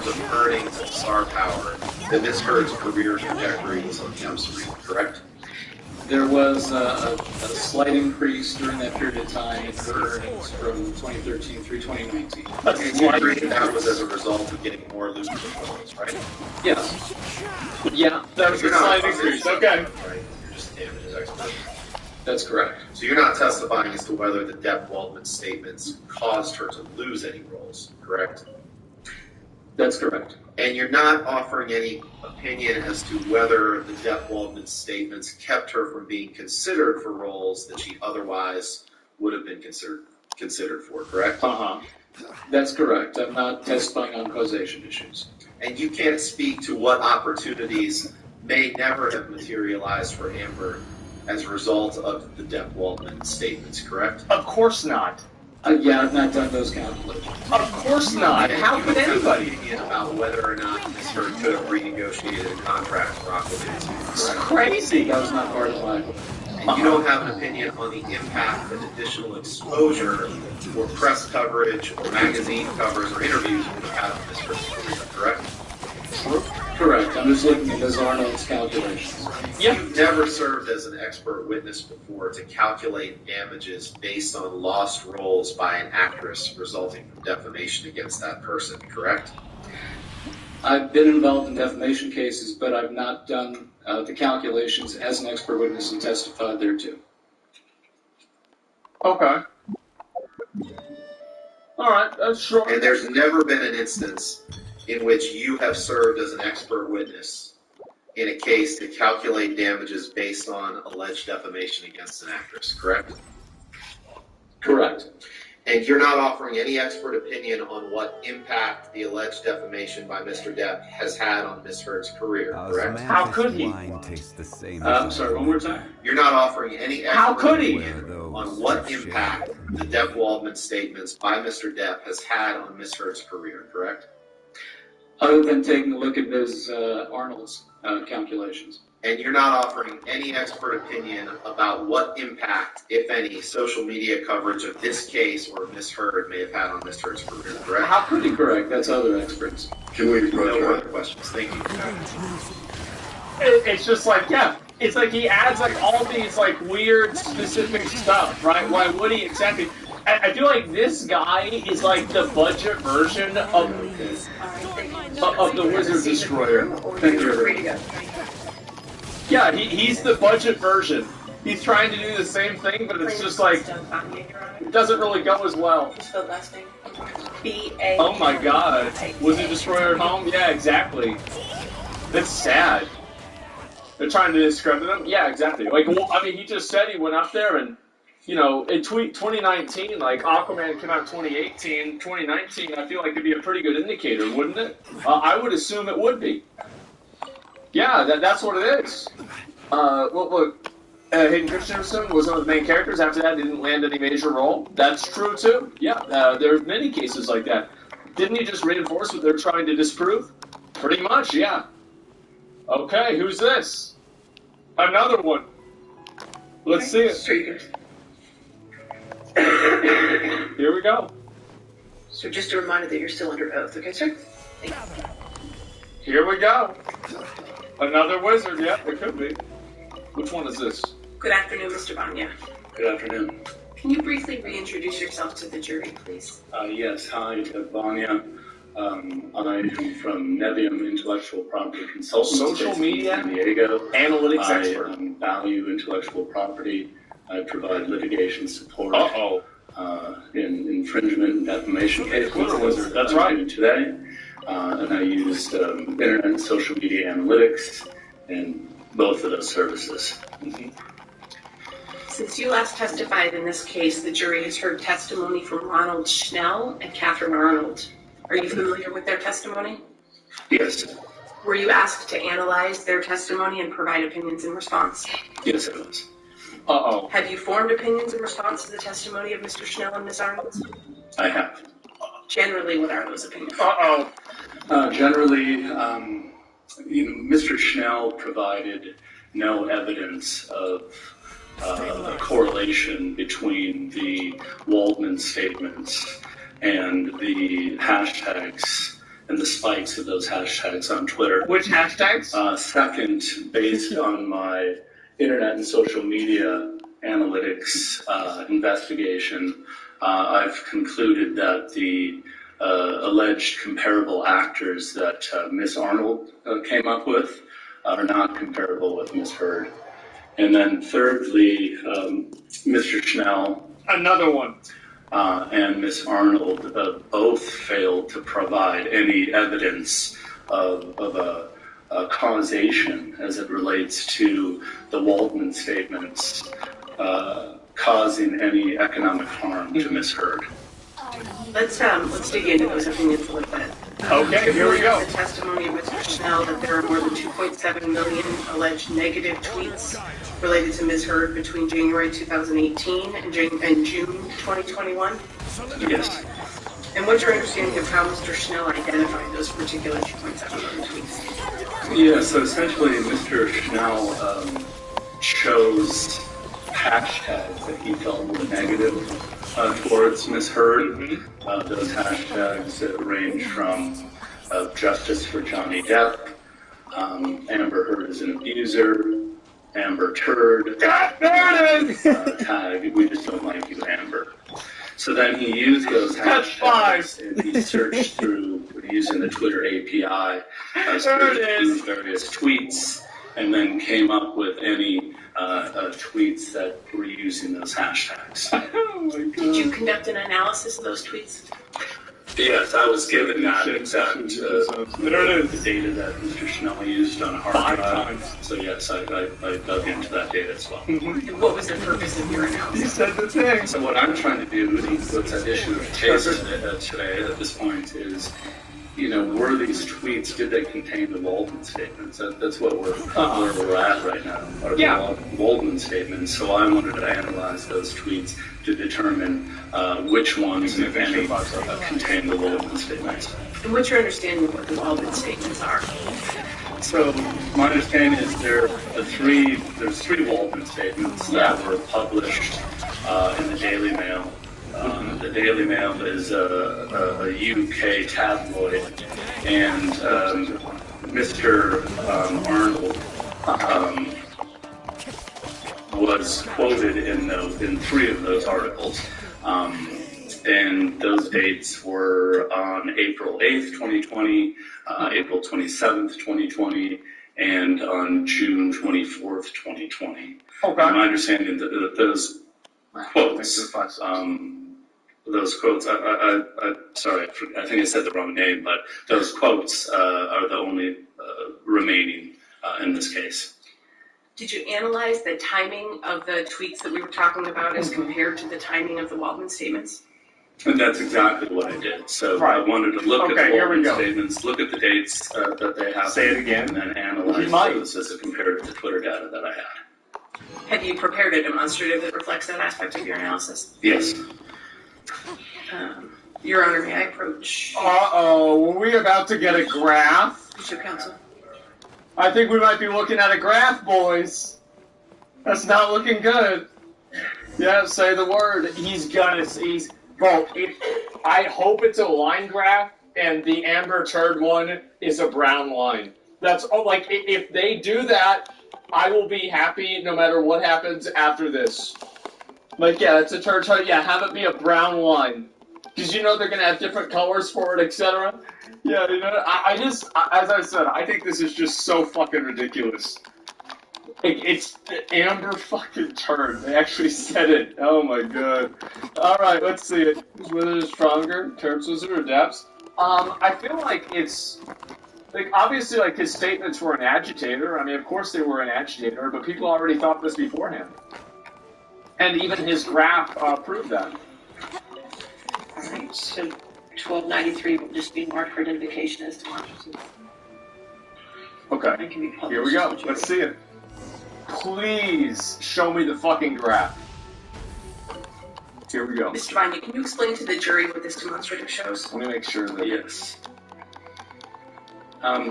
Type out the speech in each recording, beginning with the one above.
terms of earnings and star power, that Ms. Heard's career trajectory was on the upswing, correct? There was a slight increase during that period of time in her earnings from 2013 through 2019. And you agree that was as a result of getting more lucrative roles, right? Yes. Yeah, that was a slight increase. Okay. Right? You're just a damages expert. That's correct. So you're not testifying as to whether the Depp-Waldman statements caused her to lose any roles, correct? That's correct. And you're not offering any opinion as to whether the Depp-Waldman statements kept her from being considered for roles that she otherwise would have been considered for, correct? Uh-huh. That's correct. I'm not testifying on causation issues. And you can't speak to what opportunities may never have materialized for Amber as a result of the Depp-Waldman statements, correct? Of course not. Yeah, I've not done those calculations. Of course not. How could anybody? Opinion about whether or not Ms. Heard could have renegotiated a contract for Aquaman. It's crazy. That was not part of my... And you don't have an opinion on the impact that additional exposure or press coverage or magazine covers or interviews would have had on Ms. Heard's career, correct? Correct. I'm just looking at Ms. Arnold's calculations. Yeah. You've never served as an expert witness before to calculate damages based on lost roles by an actress resulting from defamation against that person, correct? I've been involved in defamation cases, but I've not done the calculations as an expert witness and testified thereto. Okay. All right, sure. And there's never been an instance in which you have served as an expert witness in a case to calculate damages based on alleged defamation against an actress, correct? Correct. And you're not offering any expert opinion on what impact the alleged defamation by Mr. Depp has had on Ms. Heard's career, correct? How could he? I'm sorry, one more time. You're not offering any How expert could he? opinion on what impact the Depp-Waldman statements by Mr. Depp has had on Ms. Heard's career, correct? Other than taking a look at Ms. Arnold's calculations. And you're not offering any expert opinion about what impact, if any, social media coverage of this case or Ms. Heard may have had on Ms. Heard's career, correct? How could he correct? That's other experts. Can we approach no other questions? Thank you. It's just like, yeah, it's like he adds like all these like weird specific stuff, right? Why would he exactly? I feel like this guy is like the budget version of the Wizard Destroyer. Thank you. Yeah, he's the budget version. He's trying to do the same thing, but it's just like, it doesn't really go as well. Oh my god. Wizard Destroyer at home? Yeah, exactly. That's sad. They're trying to discredit him? Yeah, exactly. Like, well, I mean, he just said he went up there and, you know, in 2019, like, Aquaman came out in 2018, 2019, I feel like it'd be a pretty good indicator, wouldn't it? I would assume it would be. Yeah, that's what it is. Look, Hayden Christensen was one of the main characters. After that, didn't land any major role. That's true, too. Yeah, there are many cases like that. Didn't he just reinforce what they're trying to disprove? Pretty much, yeah. Okay, who's this? Another one. Let's see it. Here we go. So just a reminder that you're still under oath, okay, sir? Thank you. Here we go. Another wizard, yeah, it could be. Which one is this? Good afternoon, Mr. Vanya. Good afternoon. Can you briefly reintroduce yourself to the jury, please? Yes, hi, Vanya. I am from Nevium Intellectual Property Consultants. Social media, San Diego. Analytics expert. I value intellectual property. I provide litigation support. In infringement and defamation cases. That's right. Today. And I use internet and social media analytics and both of those services. Mm-hmm. Since you last testified in this case, the jury has heard testimony from Ronald Schnell and Catherine Arnold. Are you familiar with their testimony? Yes. Were you asked to analyze their testimony and provide opinions in response? Yes, it was. Uh-oh. Have you formed opinions in response to the testimony of Mr. Schnell and Ms. Arnold? I have. Generally, what are those opinions? Uh-oh. Generally, Mr. Schnell provided no evidence of a correlation between the Waldman statements and the hashtags and the spikes of those hashtags on Twitter. Which hashtags? Second, based on my internet and social media analytics investigation, I've concluded that the alleged comparable actors that Miss Arnold came up with are not comparable with Miss Heard. And then thirdly, Mr. Schnell. Another one. And Miss Arnold both failed to provide any evidence of a causation as it relates to the Waldman statements causing any economic harm to Miss Heard. Let's dig into those opinions a little bit. Okay, here we go. The testimony of Mr. Schnell that there are more than 2.7 million alleged negative tweets related to Ms. Heard between January 2018 and June 2021? Yes. And what's your understanding of how Mr. Schnell identified those particular 2.7 million tweets? Yeah, so essentially Mr. Schnell chose hashtags that he felt were negative towards Ms. Heard. Those hashtags range from Justice for Johnny Depp, Amber Heard is an abuser, Amber Turd, There it is! tag, we just don't like you, Amber. So then he used those hashtags and he searched through using the Twitter API, searched through various tweets, and then came up with any tweets that were using those hashtags. Oh my God. Did you conduct an analysis of those tweets? Yes, I was given that exact the data that Mr. Schnell used on a hard drive. So yes, I dug into that data as well. And what was the purpose of your You analysis? said the thing. So what I'm trying to do, what's at issue with the case today at this point is, were these tweets, did they contain the Waldman statements? That's what where we're at right now, are the Waldman statements. So I wanted to analyze those tweets to determine which ones, if any, contain the Waldman statements. And what's your understanding of what the Waldman statements are? So my understanding is there's three Waldman statements that were published in the Daily Mail. The Daily Mail is a UK tabloid, and Mr. Arnold was quoted in three of those articles. And those dates were on April 8th, 2020, April 27th, 2020, and on June 24th, 2020. Okay. My understanding that those quotes, sorry, I think I said the wrong name, but those quotes are the only remaining in this case. Did you analyze the timing of the tweets that we were talking about as compared to the timing of the Waldman statements? And that's exactly what I did. So I wanted to look at the Waldman statements, look at the dates that they have, Say it again. and then analyze those as compared to the Twitter data that I had. Have you prepared a demonstrative that reflects that aspect of your analysis? Yes. Your Honor, may I approach? Uh-oh, were we about to get a graph? Bishop Counsel. I think we might be looking at a graph, boys. That's not looking good. Yeah, say the word. Bro, I hope it's a line graph, and the Amber Turd one is a brown line. That's if they do that, I will be happy no matter what happens after this. It's a turd. Yeah, have it be a brown line. Because they're going to have different colors for it, etc. Yeah, I just, as I said, I think this is just so fucking ridiculous. It's the Amber fucking Turd. They actually said it. Oh my god. Alright, let's see it. Is Wizard stronger? Turds Wizard or Depths? I feel like it's, obviously, his statements were an agitator. I mean, of course they were an agitator, but people already thought this beforehand. And even his graph proved that. Alright, so 1293 will just be marked for identification as democracy. Okay, here we go. Let's see it. Please show me the fucking graph. Here we go. Mr. Vanya, can you explain to the jury what this demonstrative shows? Let me make sure that... Yes.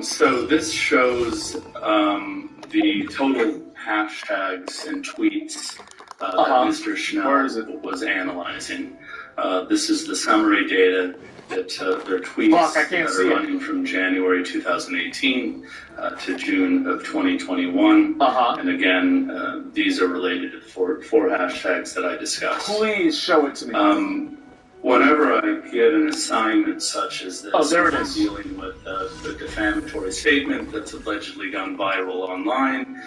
So this shows the total hashtags and tweets that Mr. Schnell was analyzing. This is the summary data, at their tweets Fuck, I can't that see are it. running from January 2018 to June of 2021. And again, these are related to four hashtags that I discussed. Please show it to me. Whenever I get an assignment such as this, there it I'm is. dealing with the defamatory statement that's allegedly gone viral online,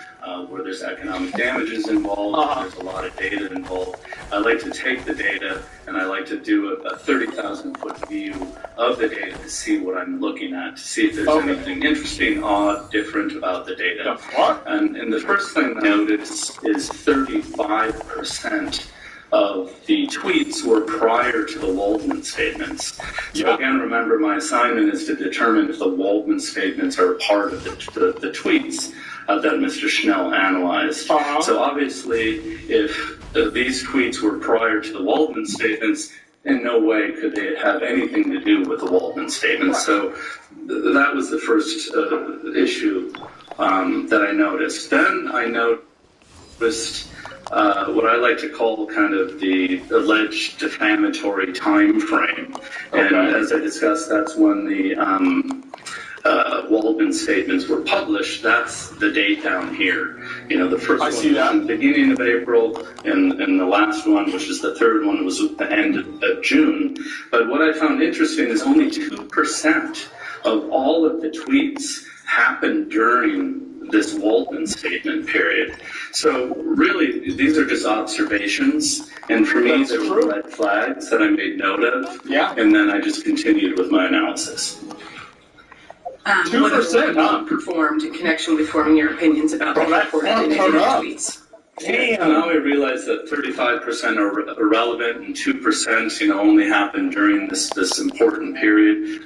where there's economic damages involved, there's a lot of data involved. I like to take the data and I like to do a 30,000-foot view of the data to see what I'm looking at, to see if there's anything interesting, odd, different about the data. And the first thing I noticed is 35% of the tweets were prior to the Waldman statements. So again, remember, my assignment is to determine if the Waldman statements are part of the tweets that Mr. Schnell analyzed. So obviously, if these tweets were prior to the Waldman statements, in no way could they have anything to do with the Waldman statements. So that was the first issue that I noticed. Then I noticed what I like to call kind of the alleged defamatory time frame. And as I discussed, that's when the Waldman statements were published. That's the date down here. You know, the first one was in the beginning of April, and the last one, which is the third one, was at the end of June. But what I found interesting is only 2% of all of the tweets happened during this Waldman statement period. So really, these are just observations, and for me, they were red flags that I made note of, and then I just continued with my analysis. 2%, performed in connection with forming your opinions about the reported negative tweets. Damn. Now I realize that 35% are irrelevant and 2%, only happened during this important period.